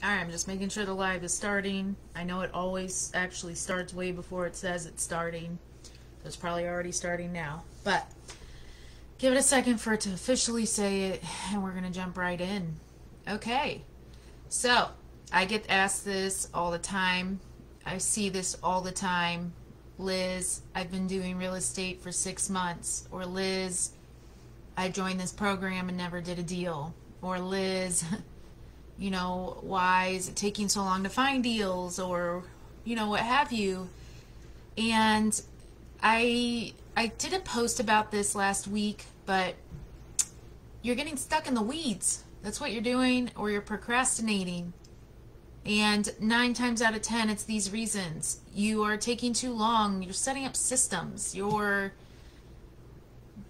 Alright, I'm just making sure the live is starting. I know it always actually starts way before it says it's starting. So it's probably already starting now. But give it a second for it to officially say it, and we're going to jump right in. Okay. So, I get asked this all the time. I see this all the time. Liz, I've been doing real estate for 6 months. Or Liz, I joined this program and never did a deal. Or Liz, why is it taking so long to find deals, or what have you. And I did a post about this last week, but you're getting stuck in the weeds. That's what you're doing, or you're procrastinating. And 9 times out of 10, it's these reasons. You are taking too long. You're setting up systems. You're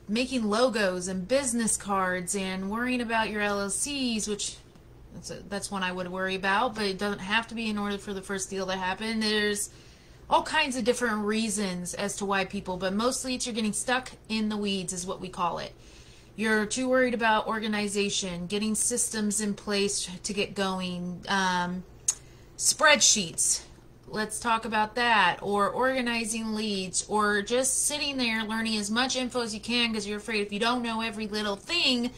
making logos and business cards and worrying about your LLCs, which that's one I would worry about, but it doesn't have to be in order for the first deal to happen. There's all kinds of different reasons as to why people, but mostly it's you're getting stuck in the weeds is what we call it. You're too worried about organization, getting systems in place to get going, spreadsheets, let's talk about that, or organizing leads, or just sitting there learning as much info as you can because you're afraid if you don't know every little thing,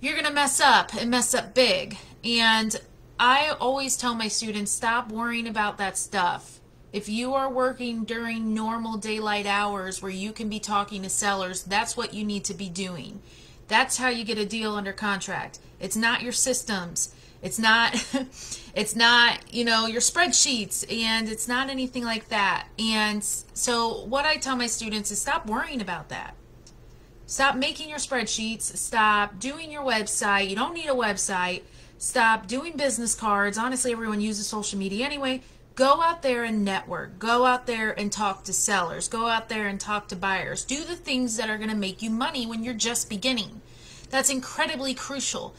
you're going to mess up and mess up big. And I always tell my students, stop worrying about that stuff. If you are working during normal daylight hours where you can be talking to sellers, that's what you need to be doing. That's how you get a deal under contract. It's not your systems. It's not your spreadsheets, and it's not anything like that. And so what I tell my students is stop worrying about that. Stop making your spreadsheets. Stop doing your website. You don't need a website. Stop doing business cards. Honestly, everyone uses social media anyway. Go out there and network. Go out there and talk to sellers. Go out there and talk to buyers. Do the things that are going to make you money when you're just beginning. That's incredibly crucial.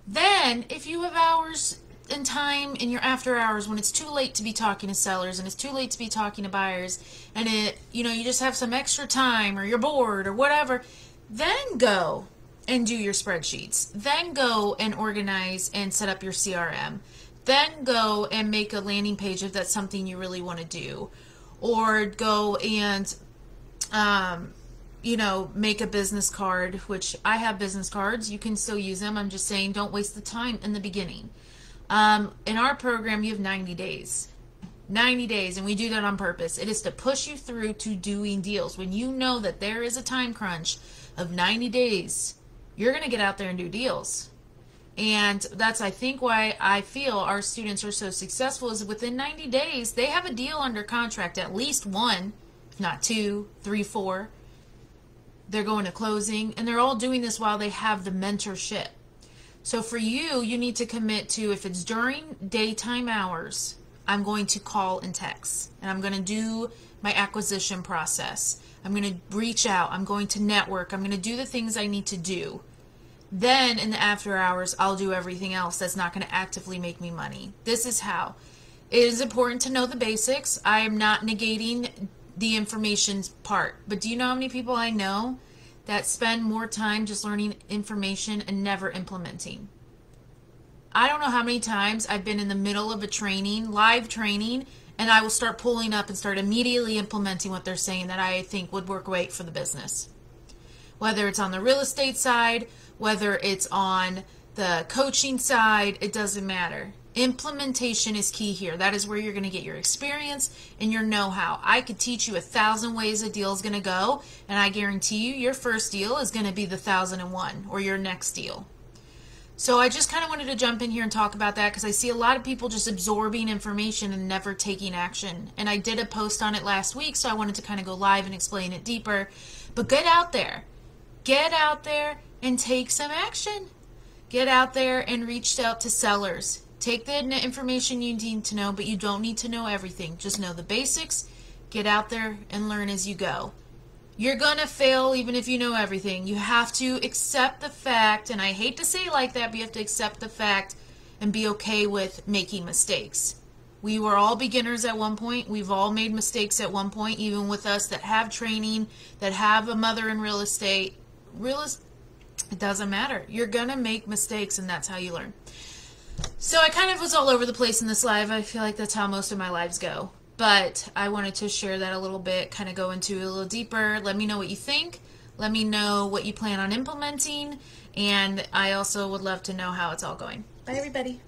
Then, if you have hours and time in your after hours when it's too late to be talking to sellers and it's too late to be talking to buyers, and you just have some extra time, or you're bored or whatever, then go and do your spreadsheets. Then go and organize and set up your CRM. Then go and make a landing page if that's something you really want to do. Or go and, make a business card, which I have business cards. You can still use them. I'm just saying don't waste the time in the beginning. In our program, you have 90 days. 90 days, and we do that on purpose. It is to push you through to doing deals. When you know that there is a time crunch of 90 days, you're going to get out there and do deals. And that's, I think, why I feel our students are so successful is within 90 days, they have a deal under contract, at least one, if not 2, 3, 4. They're going to closing, and they're all doing this while they have the mentorship. So for you, you need to commit to, if it's during daytime hours, I'm going to call and text, and I'm going to do my acquisition process. I'm going to reach out. I'm going to network. I'm going to do the things I need to do. Then in the after hours, I'll do everything else that's not going to actively make me money. This is how. It is important to know the basics. I am not negating the information part. But do you know how many people I know that spend more time just learning information and never implementing? I don't know how many times I've been in the middle of a training, live training, and I will start pulling up and start immediately implementing what they're saying that I think would work great for the business. Whether it's on the real estate side, whether it's on the coaching side, it doesn't matter. Implementation is key here. That is where you're going to get your experience and your know-how. I could teach you 1,000 ways a deal is going to go, and I guarantee you your first deal is going to be the 1,001 or your next deal. So I just kind of wanted to jump in here and talk about that because I see a lot of people just absorbing information and never taking action. And I did a post on it last week, so I wanted to kind of go live and explain it deeper. But get out there. Get out there and take some action. Get out there and reach out to sellers. Take the information you need to know, but you don't need to know everything. Just know the basics. Get out there and learn as you go. You're going to fail even if you know everything. You have to accept the fact, and I hate to say it like that, but you have to accept the fact and be okay with making mistakes. We were all beginners at one point. We've all made mistakes at one point, even with us that have training, that have a mother in real estate. It doesn't matter. You're going to make mistakes, and that's how you learn. So I kind of was all over the place in this live. I feel like that's how most of my lives go. But I wanted to share that a little bit, kind of go into it a little deeper. Let me know what you think. Let me know what you plan on implementing. And I also would love to know how it's all going. Bye, everybody.